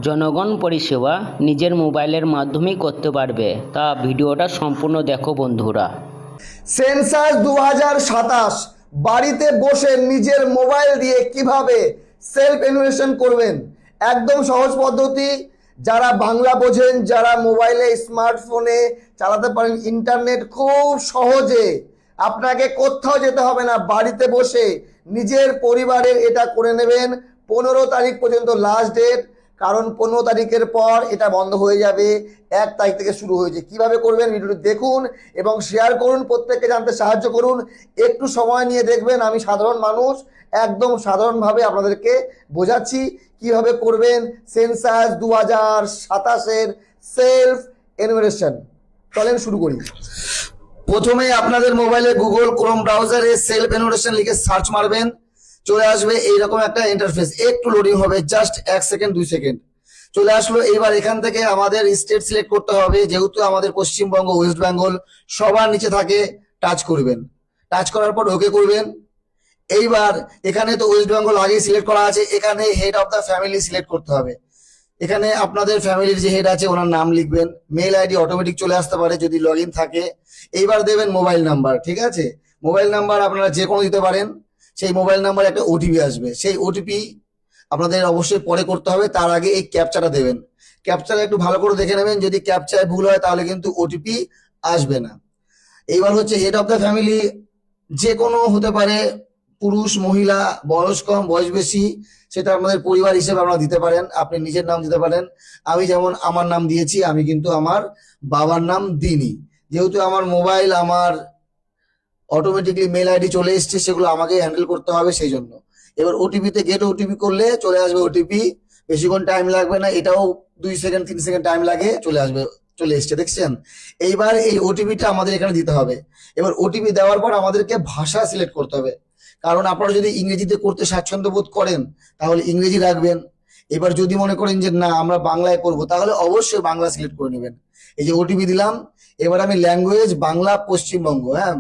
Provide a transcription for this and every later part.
জনগণ পরিষেবা নিজের মোবাইলের মাধ্যমেই করতে পারবে, তা ভিডিওটা সম্পূর্ণ দেখো বন্ধুরা। সেন্সাস 2027 বাড়িতে বসে নিজের মোবাইল দিয়ে কিভাবে সেলফ এনুমেরেশন করবেন, একদম সহজ পদ্ধতি। যারা বাংলা বোঝেন, যারা মোবাইলে স্মার্টফোনে চালাতে পারেন ইন্টারনেট, খুব সহজে আপনাকে কোথাও যেতে হবে না, বাড়িতে বসে নিজের পরিবারের এটা করে নেবেন। 15 তারিখ পর্যন্ত লাস্ট ডেট, কারণ 15 তারিখের পর এটা বন্ধ হয়ে যাবে। 1 তারিখ থেকে শুরু হয়েছে। কিভাবে করবেন ভিডিওটি দেখুন এবং শেয়ার করুন, প্রত্যেককে জানতে সাহায্য করুন। একটু সময় নিয়ে দেখবেন, আমি সাধারণ মানুষ, একদম সাধারণভাবে আপনাদেরকে বোঝাচ্ছি কিভাবে করবেন সেন্সাস 2027-এর সেলফ এনুমেরেশন। চলেন শুরু করি। প্রথমে আপনাদের মোবাইলে গুগল ক্রোম ব্রাউজারে সেলফ এনুমেরেশন লিখে সার্চ মারবেন, চলে আসবে এইরকম একটা ইন্টারফেস। একটু লোডিং হবে, জাস্ট 1 সেকেন্ড 2 সেকেন্ড চলে আসলো। এইবার এখান থেকে আমাদের স্টেট সিলেক্ট করতে হবে, যেহেতু আমাদের পশ্চিমবঙ্গ, ওয়েস্ট বেঙ্গল সবার নিচে থাকে। টাচ করবেন, টাচ করার পর ওকে করবেন। এইবার এখানে তো ওয়েস্ট বেঙ্গল আগেই সিলেক্ট করা আছে, এখানে head of the family select করতে হবে। এখানে আপনাদের ফ্যামিলির যে হেড আছে ওনার নাম লিখবেন। মেল আইডি অটোমেটিক চলে আসতে পারে যদি লগ ইন থাকে। এইবার দেবেন মোবাইল নাম্বার, ঠিক আছে? মোবাইল নাম্বার আপনারা যে কোনো দিতে পারেন। সেই মোবাইল নাম্বারে একটা ওটিপি আসবে, সেই ওটিপি আপনাদের অবশ্যই পরে করতে হবে। তার আগে এই ক্যাপচাটা দেবেন। ক্যাপচাটা একটু ভালো করে দেখে নেবেন, যদি ক্যাপচায় ভুল হয় তাহলে কিন্তু ওটিপি আসবে না। এইবার হচ্ছে হেড অফ দ্য ফ্যামিলি, যে কোনো হতে পারে, পুরুষ মহিলা, বয়স কম বয়স বেশি, সেটা আপনাদের পরিবার হিসেবে আপনারা দিতে পারেন। আপনি নিজের নাম দিতে পারেন। আমি যেমন আমার নাম দিয়েছি, আমি কিন্তু আমার বাবার নাম দিইনি, যেহেতু আমার মোবাইল আমার অটোমেটিকলি মেল আইডি চলে এসছে, সেগুলো আমাকে হ্যান্ডেল করতে হবে, সেই জন্য। এবার ওটিপিতে গেট ওটিপি করলে চলে আসবে ওটিপি, বেশিক্ষণ টাইম লাগবে না, এটাও 2 সেকেন্ড 3 সেকেন্ড টাইম লাগে, চলে আসবে, চলে এসছে, দেখছেন? এইবার এই ওটিপিটা আমাদের এখানে দিতে হবে। এবার ওটিপি দেওয়ার পর আমাদেরকে ভাষা সিলেক্ট করতে হবে, কারণ আপনারা যদি ইংরেজিতে করতে স্বাচ্ছন্দ্য বোধ করেন তাহলে ইংরেজি রাখবেন। এবার যদি মনে করেন যে না আমরা বাংলায় করবো, তাহলে অবশ্যই বাংলা সিলেক্ট করে নেবেন। এই যে ওটিপি দিলাম, এবার আমি ল্যাঙ্গুয়েজ বাংলা পশ্চিমবঙ্গ, হ্যাঁ,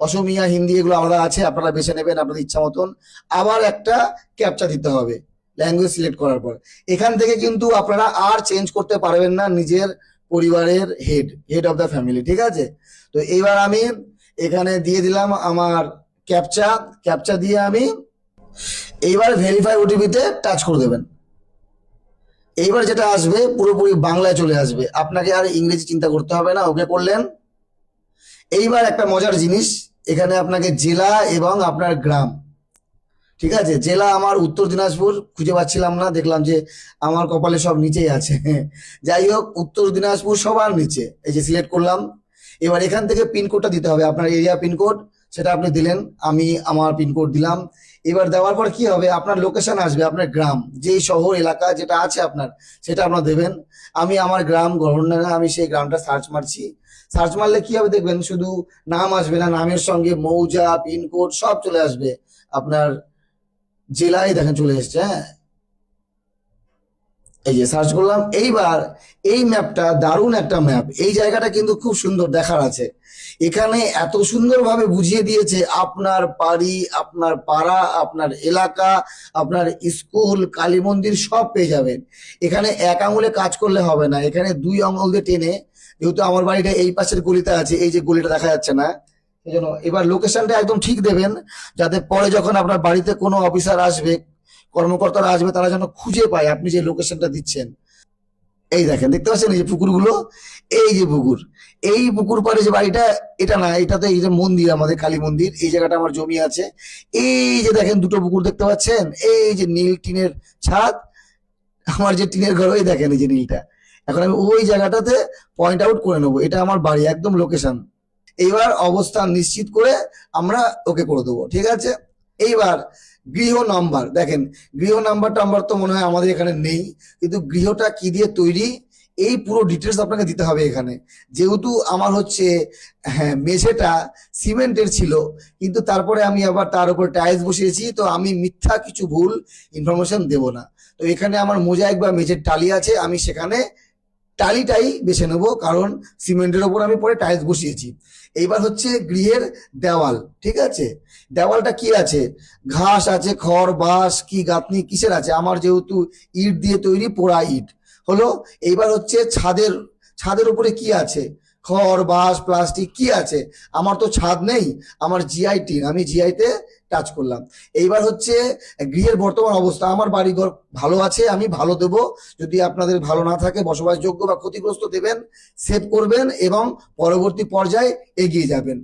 অসমিয়া হিন্দি এগুলো আলাদা আছে, আপনারা বেছে নেবেন আপনাদের ইচ্ছা মতন। আবার একটা ক্যাপচা দিতে হবে ল্যাঙ্গুয়েজ সিলেক্ট করার পর। এখান থেকে কিন্তু আপনারা আর চেঞ্জ করতে পারবেন না নিজের পরিবারের হেড অফ দ্য ফ্যামিলি, ঠিক আছে? তো এইবার আমি এখানে দিয়ে দিলাম আমার ক্যাপচা দিয়ে আমি এইবার ভেরিফাই ওটিপিতে টাচ করে দেবেন। এইবার যেটা আসবে পুরোপুরি বাংলায় চলে আসবে, আপনাকে আর ইংরেজি চিন্তা করতে হবে না। ওকে করলেন। এইবার একটা মজার জিনিস, এখানে আপনাকে জেলা এবং আপনার গ্রাম, ঠিক আছে? জেলা আমার উত্তর দিনাজপুর, খুঁজে পাচ্ছিলাম না, দেখলাম যে আমার কপালে সব নিচেই আছে। যাই হোক, উত্তর দিনাজপুর সবার নিচে, এই যে সিলেক্ট করলাম। এবার এখান থেকে পিনকোডটা দিতে হবে, আপনার এরিয়া পিনকোড, সেটা আপনি দিলেন, আমি আমার পিনকোড দিলাম। এবার দেওয়ার পর কি হবে, আপনার লোকেশন আসবে, আপনার গ্রাম, যেই শহর এলাকা যেটা আছে আপনার, সেটা আপনার দেবেন। আমি আমার গ্রাম গভর্নর, আমি সেই গ্রামটা সার্চ মারছি। সার্চ মারলে কি হবে দেখবেন, শুধু নাম আসবে না, নামের সঙ্গে মৌজা, পিনকোড সব চলে আসবে। আপনার জেলায় দেখেন চলে এসছে, হ্যাঁ, এই যে সার্চ করলাম। এইবার এই ম্যাপটা দারুণ একটা ম্যাপ, এই জায়গাটা কিন্তু খুব সুন্দর দেখার আছে। এখানে এত সুন্দরভাবে বুঝিয়ে দিয়েছে আপনার বাড়ি, আপনার পাড়া, আপনার এলাকা, আপনার স্কুল, কালী মন্দির সব পেয়ে যাবেন। এখানে এক আঙুলে কাজ করলে হবে না, এখানে 2 আঙুল দিয়ে টেনে, যেহেতু আমার বাড়িটা এই পাশের গলিতে আছে, এই যে গলিটা দেখা যাচ্ছে না, এই জন্য এবার লোকেশনটা একদম ঠিক দেবেন, যাতে পরে যখন আপনার বাড়িতে কোনো অফিসার আসবে, কর্মকর্তারা আসবে, তারা যেন খুঁজে পায় আপনি যে লোকেশনটা দিচ্ছেন। এই দেখেন, দেখতে পাচ্ছেন এই যে পুকুরগুলো, এই যে পুকুর, এই পুকুর পাড়ে যে বাড়িটা, এটা না, এটাতে এই যে মন্দির, আমাদের কালী মন্দির, এই জায়গাটা আমার জমি আছে। এই যে দেখেন 2টো পুকুর দেখতে পাচ্ছেন, এই যে নীল টিনের ছাদ, আমার যে টিনের ঘর, ওই দেখেন এই যে নীলটা। এখন আমি ওই জায়গাটাতে পয়েন্ট আউট করে নেবো, এটা আমার বাড়ি, একদম লোকেশন। এইবার অবস্থান নিশ্চিত করে আমরা ওকে করে দেবো, ঠিক আছে? এইবার গৃহ নাম্বার দেখেন, গৃহ নাম্বার টাম্বার তো মনে হয় আমাদের এখানে নেই, কিন্তু গৃহটা কি দিয়ে তৈরি এই পুরো ডিটেলস আপনাকে দিতে হবে এখানে। যেহেতু আমার হচ্ছে, হ্যাঁ, মেঝেটা সিমেন্টের ছিল, কিন্তু তারপরে আমি আবার তার উপর টাইলস বসিয়েছি, তো আমি মিথ্যা কিছু ভুল ইনফরমেশন দেব না। তো এখানে আমার মোজাইক বা মেঝের টালি আছে, আমি সেখানে টালিটাই বেছে নেবো, কারণ সিমেন্টের ওপর আমি পরে টাইলস বসিয়েছি। এইবার হচ্ছে গৃহের দেওয়াল। ঠিক আছে, দেওয়ালটা কি আছে, ঘাস আছে, খড় বাঁশ কি গাঁথনি কিসের আছে, আমার যেহেতু ইট দিয়ে তৈরি, পোড়া ইট হলো। এইবার হচ্ছে ছাদের, ছাদের উপরে কি আছে, খড় বাঁশ প্লাস্টিক কি আছে, আমার তো ছাদ নেই, আমার জিআই টিন, আমি জিআইতে টাচ করলাম। এইবার হচ্ছে গৃহের বর্তমান অবস্থা, আমার বাড়িঘর ভালো আছে, আমি ভালো দেব। যদি আপনাদের ভালো না থাকে, বসবাসযোগ্য বা ক্ষতিগ্রস্ত দেবেন, সেভ করবেন এবং পরবর্তী পর্যায়ে এগিয়ে যাবেন,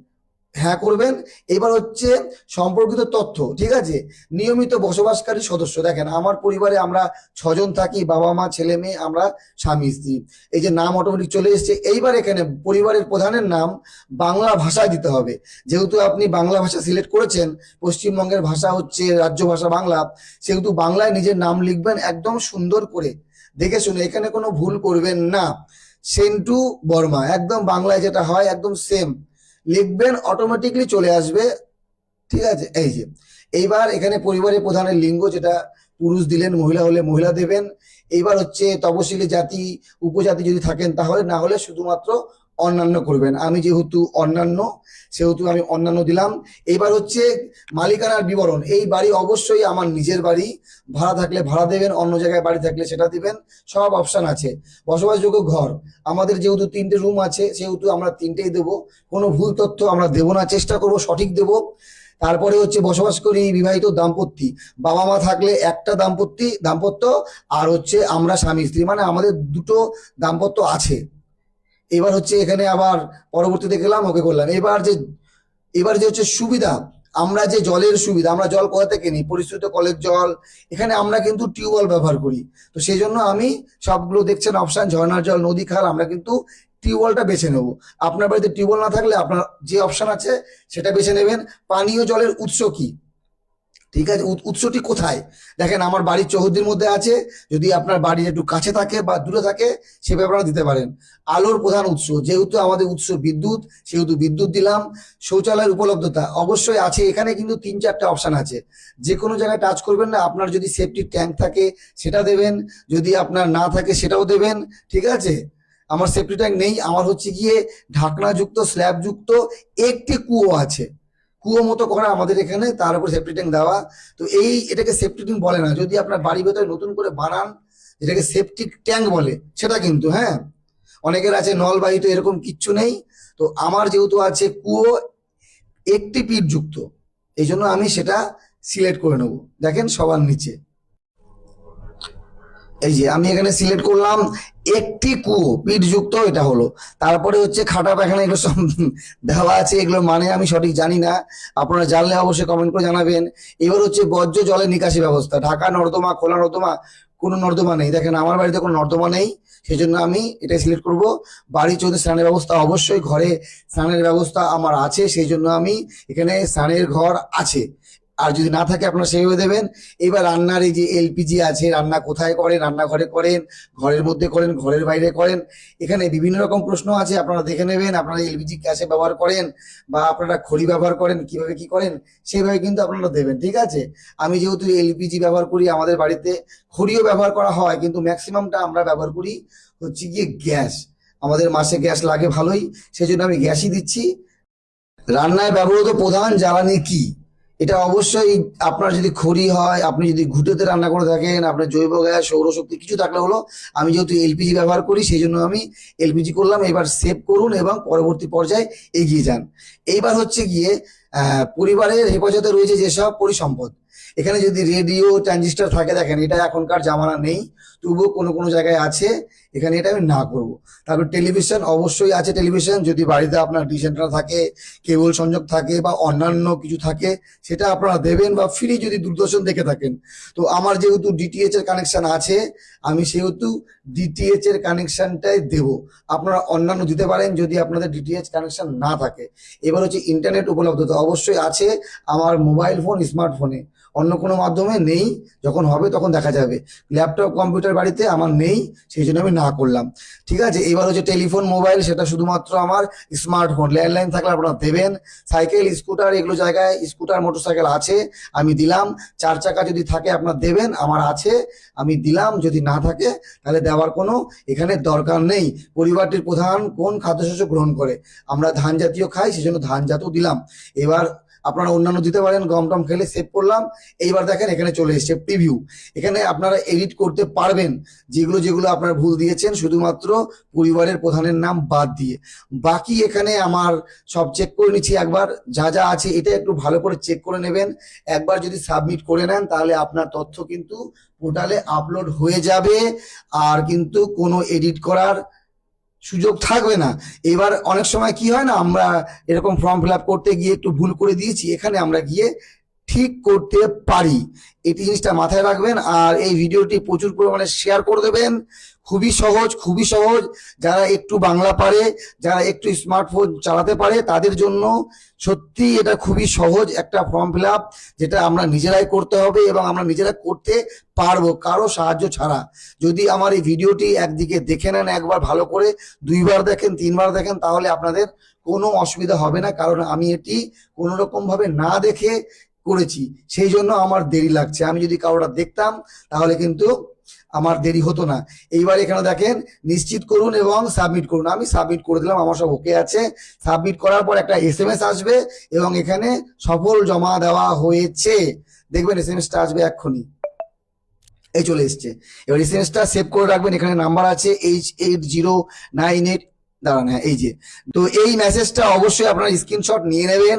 হ্যাঁ করবেন। এবার হচ্ছে সম্পর্কিত তথ্য। ঠিক আছে, নিয়মিত বসবাসকারী সদস্য, দেখেন আমার পরিবারে আমরা 6 জন থাকি, বাবা মা ছেলে মেয়ে, আমরা স্বামী স্ত্রী। এই যে নাম অটোমেটিক চলে এসছে। এইবার এখানে পরিবারের প্রধানের নাম বাংলা ভাষায় দিতে হবে। যেহেতু আপনি বাংলা ভাষা সিলেক্ট করেছেন, পশ্চিমবঙ্গের ভাষা হচ্ছে রাজ্য ভাষা বাংলা, সেহেতু বাংলায় নিজের নাম লিখবেন একদম সুন্দর করে দেখে শুনে, এখানে কোনো ভুল করবেন না। সেন্টু বর্মা, একদম বাংলায় যেটা হয় একদম সেম লিখবেন, অটোমেটিকলি চলে আসবে। ঠিক আছে, এই যে এইবার এখানে পরিবারের প্রধানের লিঙ্গ, যেটা পুরুষ দিলেন, মহিলা হলে মহিলা দেবেন। এইবার হচ্ছে তপশিলি জাতি উপজাতি যদি থাকেন তাহলে, না হলে শুধুমাত্র অন্যান্য করবেন। আমি যেহেতু অন্যান্য, সেহেতু আমি অন্যান্য দিলাম। এইবার হচ্ছে মালিকানার বিবরণ, এই বাড়ি অবশ্যই আমার নিজের বাড়ি, ভাড়া থাকলে ভাড়া দেবেন, অন্য জায়গায় বাড়ি থাকলে সেটা দিবেন, সব অপশন আছে। বসবাসযোগ্য ঘর, আমাদের যেহেতু 3টে রুম আছে, সেহেতু আমরা 3টেই দেবো, কোনো ভুল তথ্য আমরা দেবো না, চেষ্টা করব সঠিক দেব। তারপরে হচ্ছে বসবাস করি বিবাহিত দাম্পত্য, বাবা মা থাকলে একটা দাম্পত্য, আর হচ্ছে আমরা স্বামী স্ত্রী, মানে আমাদের 2টো দাম্পত্য আছে। এবার হচ্ছে এখানে আবার পরবর্তীতে গেলাম, ওকে করলাম। এবার যে হচ্ছে সুবিধা, আমরা যে জলের সুবিধা, আমরা জল কোথা থেকে নিই, পরিশ্রুত কলের জল, এখানে আমরা কিন্তু টিউবওয়েল ব্যবহার করি। তো সেই জন্য আমি সবগুলো দেখছেন অপশন, ঝর্ণার জল, নদী খাল, আমরা কিন্তু টিউবওয়েলটা বেছে নেব। আপনার বাড়িতে টিউবওয়েল না থাকলে আপনার যে অপশন আছে সেটা বেছে নেবেন। পানীয় জলের উৎস কি, ঠিক আছে, উৎসটি কোথায়, দেখেন আমার বাড়ির চৌহদ্দির মধ্যে আছে, যদি আপনার বাড়ি একটু কাছে থাকে বা দূরে থাকে সেভাবে আপনারা দিতে পারেন। আলোর প্রধান উৎস, যেহেতু আমাদের উৎস বিদ্যুৎ, সেহেতু বিদ্যুৎ দিলাম। শৌচালয়ের উপলব্ধতা অবশ্যই আছে, এখানে কিন্তু 3-4টে অপশন আছে, যে কোনো জায়গায় টাচ করবেন না। আপনার যদি সেফটি ট্যাঙ্ক থাকে সেটা দেবেন, যদি আপনার না থাকে সেটাও দেবেন। ঠিক আছে, আমার সেফটি ট্যাঙ্ক নেই, আমার হচ্ছে গিয়ে ঢাকনাযুক্ত স্ল্যাবযুক্ত একটি কুয়ো আছে, কুয়ো মতো করা আমাদের এখানে, তার উপর সেফটি ট্যাঙ্ক দেওয়া। তো এটাকে সেফটি ট্যাঙ্ক বলে না, যদি আপনার বাড়ির ভেতরে নতুন করে বানান যেটাকে সেফটি ট্যাঙ্ক বলে সেটা কিন্তু, হ্যাঁ অনেকের আছে নলবাহিত, এরকম কিচ্ছু নেই। তো আমার যেহেতু আছে কুয়ো একটি পিঠ যুক্ত, এই জন্য আমি সেটা সিলেক্ট করে নেব। দেখেন সবার নিচে এই যে আমি এখানে সিলেক্ট করলাম একটি কুয়ো পিঠ যুক্ত, এটা হলো। তারপরে হচ্ছে খাটা পায়খানা, এগুলো সব দেওয়া আছে, এগুলো মানে আমি সঠিক জানি না, আপনারা জানলে অবশ্যই কমেন্ট করে জানাবেন। এবার হচ্ছে বর্জ্য জলের নিকাশি ব্যবস্থা, ঢাকা নর্দমা, খোলা নর্দমা, কোনো নর্দমা নেই। দেখেন আমার বাড়িতে কোনো নর্দমা নেই, সেই জন্য আমি এটা সিলেক্ট করব। বাড়ি চৌধুরী স্নানের ব্যবস্থা, অবশ্যই ঘরে স্নানের ব্যবস্থা আমার আছে, সেই জন্য আমি এখানে স্নানের ঘর আছে। আর যদি না থাকে আপনারা সেইভাবে দেবেন। এবার রান্নার এই যে এলপিজি আছে, রান্না কোথায় করেন, রান্নাঘরে করেন, ঘরের মধ্যে করেন, ঘরের বাইরে করেন, এখানে বিভিন্ন রকম প্রশ্ন আছে, আপনারা দেখে নেবেন। আপনারা এলপিজি গ্যাসে ব্যবহার করেন বা আপনারা খড়ি ব্যবহার করেন, কিভাবে কি করেন সেইভাবে কিন্তু আপনারা দেবেন। ঠিক আছে, আমি যেহেতু এলপিজি ব্যবহার করি, আমাদের বাড়িতে খড়িও ব্যবহার করা হয়, কিন্তু ম্যাক্সিমামটা আমরা ব্যবহার করি হচ্ছে গিয়ে গ্যাস, আমাদের মাসে গ্যাস লাগে ভালোই, সেই জন্য আমি গ্যাসই দিচ্ছি। রান্নায় ব্যবহৃত প্রধান জ্বালানি কি, এটা অবশ্যই আপনার যদি খড়ি হয়, আপনি যদি ঘুঁটেতে রান্না করে থাকেন, আপনার জৈব গ্যাস সৌরশক্তি কিছু থাকলে হলো। আমি যেহেতু এলপিজি ব্যবহার করি সেই জন্য আমি এলপিজি করলাম। এবার সেভ করুন এবং পরবর্তী পর্যায়ে এগিয়ে যান। এইবার হচ্ছে গিয়ে পরিবারের হেফাজতে রয়েছে যেসব পরিসম্পদ, এখানে যদি রেডিও ট্রানজিস্টার থাকে, দেখেন এটা এখনকার জামানা নেই, তবুও কোনো কোনো জায়গায় আছে, এখানে এটা আমি না করব। তারপর টেলিভিশন অবশ্যই আছে, টেলিভিশন যদি বাড়িতে আপনার ডিশ অ্যান্টেনা থাকে, কেবল সংযোগ থাকে বা অন্যান্য কিছু থাকে সেটা আপনারা দেবেন, বা ফ্রি যদি দূরদর্শন দেখে থাকেন। তো আমার যেহেতু ডিটিএইচ এর কানেকশন আছে, আমি সেহেতু ডিটিএইচ এর কানেকশনটাই দেব। আপনারা অন্যান্য দিতে পারেন যদি আপনাদের ডিটিএইচ কানেকশন না থাকে। এবার হচ্ছে ইন্টারনেট উপলব্ধতা অবশ্যই আছে আমার মোবাইল ফোন স্মার্টফোনে, অন্য কোনো মাধ্যমে নেই, যখন হবে তখন দেখা যাবে। ল্যাপটপ কম্পিউটার বাড়িতে আমার নেই, সেই জন্য আমি না করলাম। ঠিক আছে, এবার হচ্ছে টেলিফোন মোবাইল, সেটা শুধুমাত্র আমার স্মার্টফোন। ল্যান্ডলাইন থাকলে আপনারা দেবেন। সাইকেল স্কুটার এগুলো জায়গায় স্কুটার মোটরসাইকেল আছে, আমি দিলাম। 4 চাকা যদি থাকে আপনার দেবেন, আমার আছে, আমি দিলাম। যদি না থাকে তাহলে দেওয়ার কোনো এখানে দরকার নেই। পরিবারটির প্রধান কোন খাদ্যশস্য গ্রহণ করে? আমরা ধান জাতীয় খাই, সেজন্য ধান জাতীয় দিলাম। এবার আপনারা অন্যান্য দিতে পারেন, গম টম খেলে সেভ করলাম। এইবার দেখেন এখানে চলে এসেছে প্রিভিউ। এখানে আপনারা এডিট করতে পারবেন যেগুলো যেগুলো আপনারা ভুল দিয়েছেন, শুধুমাত্র পরিবারের প্রধানের নাম বাদ দিয়ে। বাকি এখানে আমার সব চেক করে নিচ্ছি একবার, যা যা আছে এটা একটু ভালো করে চেক করে নেবেন। একবার যদি সাবমিট করে নেন তাহলে আপনার তথ্য কিন্তু পোর্টালে আপলোড হয়ে যাবে, আর কিন্তু কোনো এডিট করার সুযোগ থাকবে না। এবার অনেক সময় কি হয় না, আমরা এরকম ফর্ম ফিল আপ করতে গিয়ে একটু ভুল করে দিয়েছি, এখানে আমরা গিয়ে ঠিক করতে পারি। এই জিনিসটা মাথায় রাখবেন। আর এই ভিডিওটি প্রচুর পরিমাণে শেয়ার করে দেবেন। খুবই সহজ, খুবই সহজ। যারা একটু বাংলা পারে, যারা একটু স্মার্টফোন চালাতে পারে, তাদের জন্য সত্যি এটা খুবই সহজ একটা ফর্ম ফিল আপ, যেটা আমরা নিজেরাই করতে হবে এবং আমরা নিজেরা করতে পারবো কারো সাহায্য ছাড়া। যদি আমার এই ভিডিওটি একদিকে দেখে নেন একবার ভালো করে, 2বার দেখেন, 3বার দেখেন, তাহলে আপনাদের কোনো অসুবিধা হবে না। কারণ আমি এটি কোনো রকম ভাবে না দেখে করেছি, সেই জন্য আমার দেরি লাগছে। আমি যদি কারোটা দেখতাম তাহলে কিন্তু আমার দেরি হতো না। এইবার এখানে দেখেন নিশ্চিত করুন এবং সাবমিট করুন। আমি সাবমিট করে দিলাম, আমার সব ওকে আছে। সাবমিট করার পর একটা SMS আসবে এবং এখানে সফল জমা দেওয়া হয়েছে, দেখবেন SMS-টা আসবে এক্ষুনি। এই চলে এসছে। এবার SMS-টা সেভ করে রাখবেন। এখানে নাম্বার আছে H8098, দাঁড়ান, হ্যাঁ এই যে। তো এই মেসেজটা অবশ্যই আপনারা স্ক্রিনশট নিয়ে নেবেন।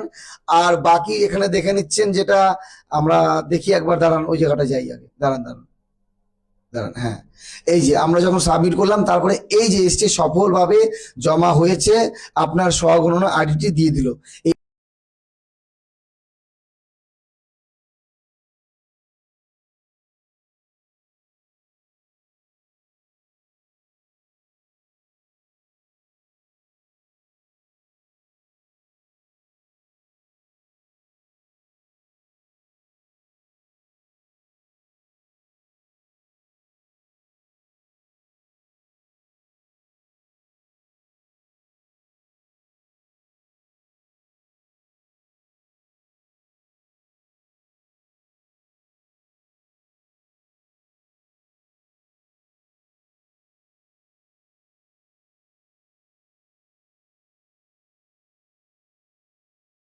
আর বাকি এখানে দেখে নিচ্ছেন, যেটা আমরা দেখি একবার, দাঁড়ান ওই জায়গাটা যাই আগে, দাঁড়ান দাঁড়ান দাঁড়ান, হ্যাঁ এই যে আমরা যখন সাবমিট করলাম তারপরে এই যে এসছে সফলভাবে জমা হয়েছে, আপনার স্বগণনা আইডিটি দিয়ে দিল।